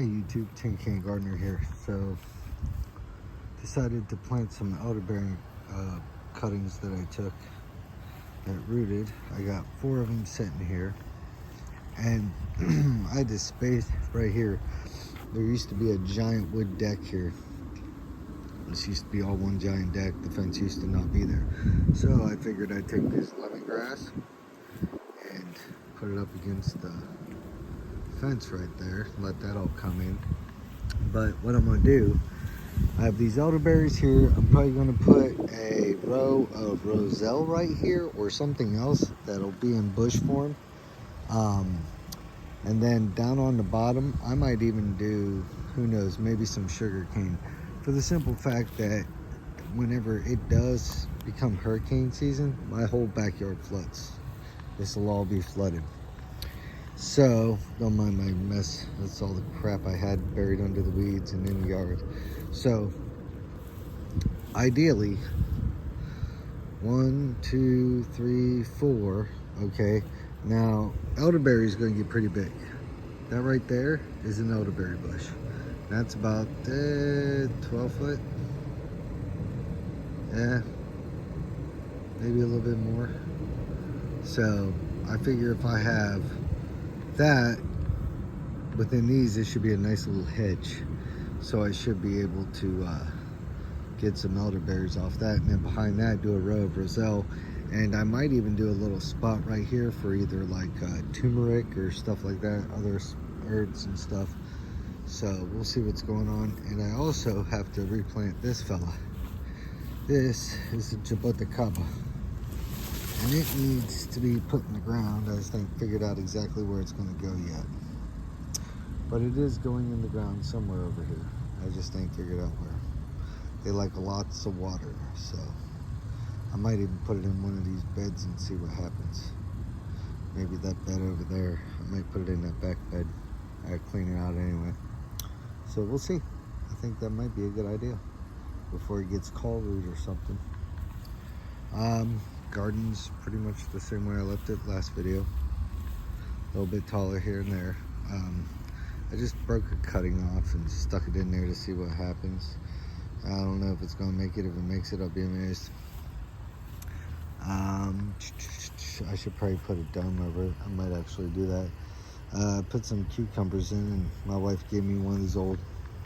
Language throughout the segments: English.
Hey YouTube, Tin Can Gardener here. So, decided to plant some elderberry cuttings that I took that rooted. I got 4 of them sitting here, and I had this space right here. There used to be a giant wood deck here. This used to be all one giant deck. The fence used to not be there. So I figured I'd take this lemongrass and put it up against the fence right there, let that all come in. But what I'm going to do, I have these elderberries here. I'm probably going to put a row of roselle right here or something else that'll be in bush form. And then down on the bottom, I might even do, who knows, maybe some sugar cane, for the simple fact that whenever it does become hurricane season, my whole backyard floods. This will all be flooded. So, don't mind my mess. That's all the crap I had buried under the weeds and in the yard. So, ideally, 1, 2, 3, 4. Okay. Now, elderberry is going to get pretty big. That right there is an elderberry bush. That's about 12 foot. Yeah. Maybe a little bit more. So, I figure if I have that within these, it should be a nice little hedge, so I should be able to get some elderberries off that, and then behind that do a row of roselle, and I might even do a little spot right here for either like turmeric or stuff like that, other herbs and stuff. So we'll see what's going on. And I also have to replant this fella. This is the jaboticaba, and it needs to be put in the ground. I just ain't figured out exactly where it's going to go yet. But it is going in the ground somewhere over here. I just ain't figured out where. They like lots of water, so I might even put it in one of these beds and see what happens. Maybe that bed over there, I might put it in that back bed. I clean it out anyway. So we'll see. I think that might be a good idea before it gets call root or something. Garden's pretty much the same way I left it last video. A little bit taller here and there. I just broke a cutting off and stuck it in there to see what happens. I don't know if it's gonna make it. If it makes it, I'll be amazed. I should probably put a dome over it. I might actually do that. Put some cucumbers in, and my wife gave me one of these old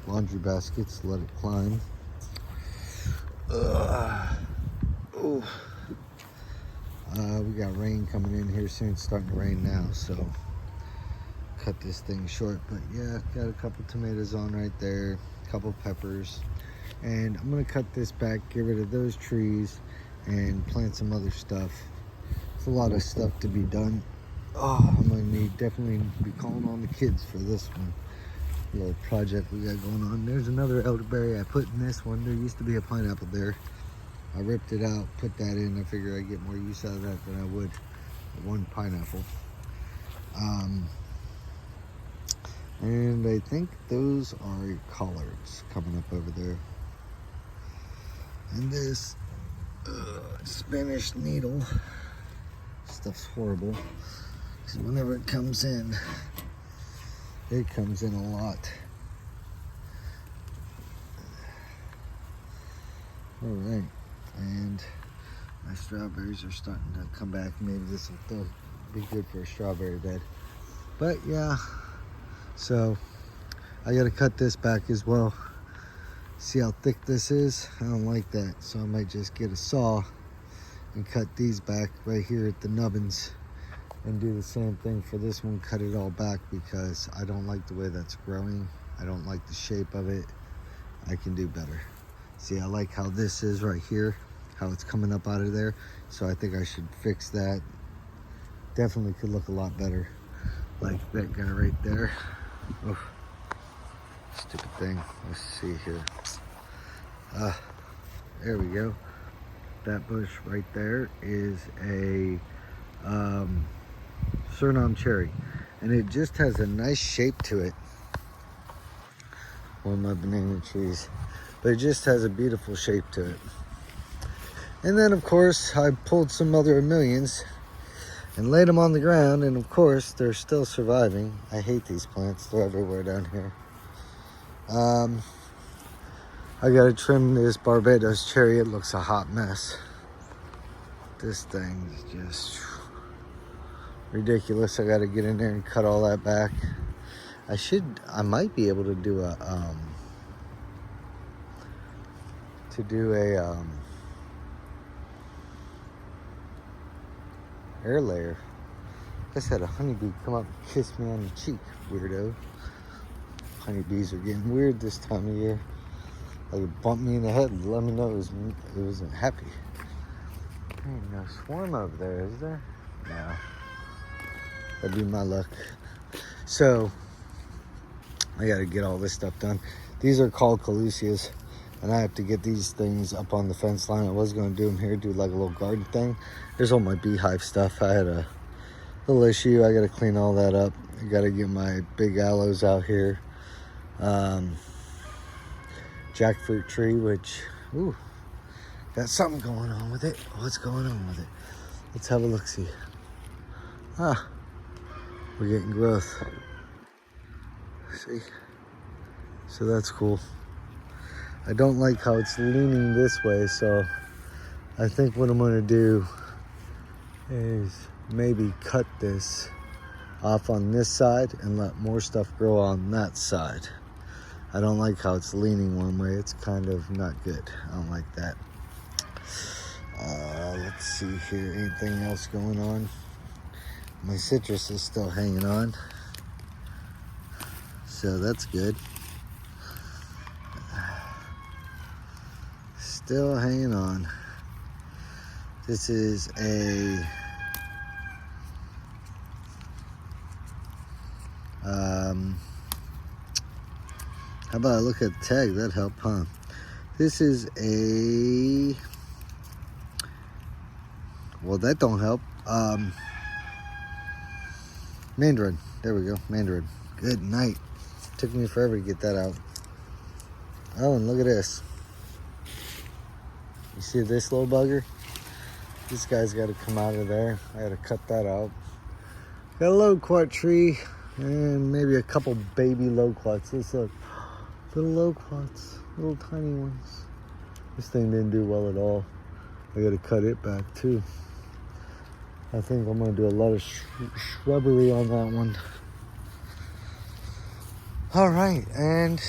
laundry baskets to let it climb. Oh. We got rain coming in here soon. It's starting to rain now, so cut this thing short. But yeah, got a couple tomatoes on right there, a couple peppers, and I'm gonna cut this back, get rid of those trees, and plant some other stuff. It's a lot of stuff to be done. Oh, I'm gonna definitely be calling on the kids for this one. Little project we got going on. There's another elderberry I put in this one. There used to be a pineapple there. I ripped it out, put that in. I figured I'd get more use out of that than I would one pineapple. And I think those are collards coming up over there. And this Spanish needle stuff's horrible, because whenever it comes in a lot. All right. And my strawberries are starting to come back. Maybe this will be good for a strawberry bed. But yeah, so I gotta cut this back as well. See how thick this is? I don't like that, so I might just get a saw and cut these back right here at the nubbins, and do the same thing for this one. Cut it all back because I don't like the way that's growing. I don't like the shape of it. I can do better. See, I like how this is right here, how it's coming up out of there. So I think I should fix that. Definitely could look a lot better. Like that guy right there. Oh, stupid thing. Let's see here. There we go. That bush right there is a Suriname cherry. And it just has a nice shape to it. One of my banana trees. But it just has a beautiful shape to it. And then, of course, I pulled some other millions and laid them on the ground, and of course, they're still surviving. I hate these plants. They're everywhere down here. I gotta trim this Barbados cherry. It looks a hot mess. This thing is just ridiculous. I gotta get in there and cut all that back. I might be able to do a air layer. I just had a honeybee come up and kiss me on the cheek, weirdo. Honeybees are getting weird this time of year. Like it bumped me in the head and let me know it wasn't happy. There ain't no swarm over there, is there? No. That'd be my luck. So, I gotta get all this stuff done. These are called Coleusias, and I have to get these things up on the fence line. I was gonna do them here, do like a little garden thing. There's all my beehive stuff. I had a little issue. I gotta clean all that up. I gotta get my big aloes out here. Jackfruit tree, which, ooh, got something going on with it. What's going on with it? Let's have a look-see. Ah, we're getting growth. See? So that's cool. I don't like how it's leaning this way, so I think what I'm gonna do is maybe cut this off on this side and let more stuff grow on that side. I don't like how it's leaning one way. It's kind of not good. I don't like that. Let's see here. Anything else going on? My citrus is still hanging on, so that's good. Still hanging on. This is a how about I look at the tag? That'd help, huh? This is a, well, that don't help. Mandarin. There we go. Mandarin. Good night. Took me forever to get that out. Oh, and look at this. You see this little bugger? This guy's got to come out of there. I got to cut that out. Got a loquat tree and maybe a couple baby loquats. Let's look. Little loquats. Little tiny ones. This thing didn't do well at all. I got to cut it back too. I think I'm going to do a lot of shrubbery on that one. All right, and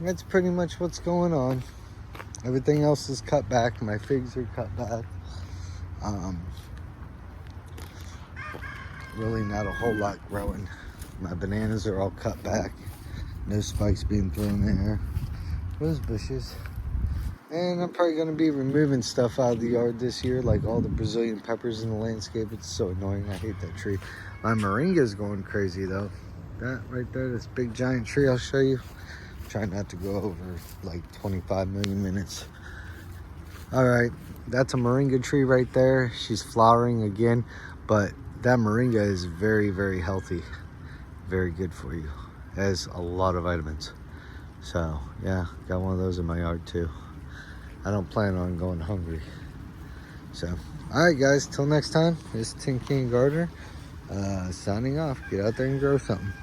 that's pretty much what's going on. Everything else is cut back. My figs are cut back. Really not a whole lot growing. My bananas are all cut back. No spikes being thrown in there. Rose bushes. And I'm probably going to be removing stuff out of the yard this year, like all the Brazilian peppers in the landscape. It's so annoying. I hate that tree. My moringa is going crazy, though. That right there, this big giant tree I'll show you. Try not to go over like 25 million minutes. All right, that's a moringa tree right there. She's flowering again, but that moringa is very, very healthy. Very good for you. It has a lot of vitamins. So yeah, got one of those in my yard too. I don't plan on going hungry. So, all right guys, till next time, this is Tin King Gardener signing off. Get out there and grow something.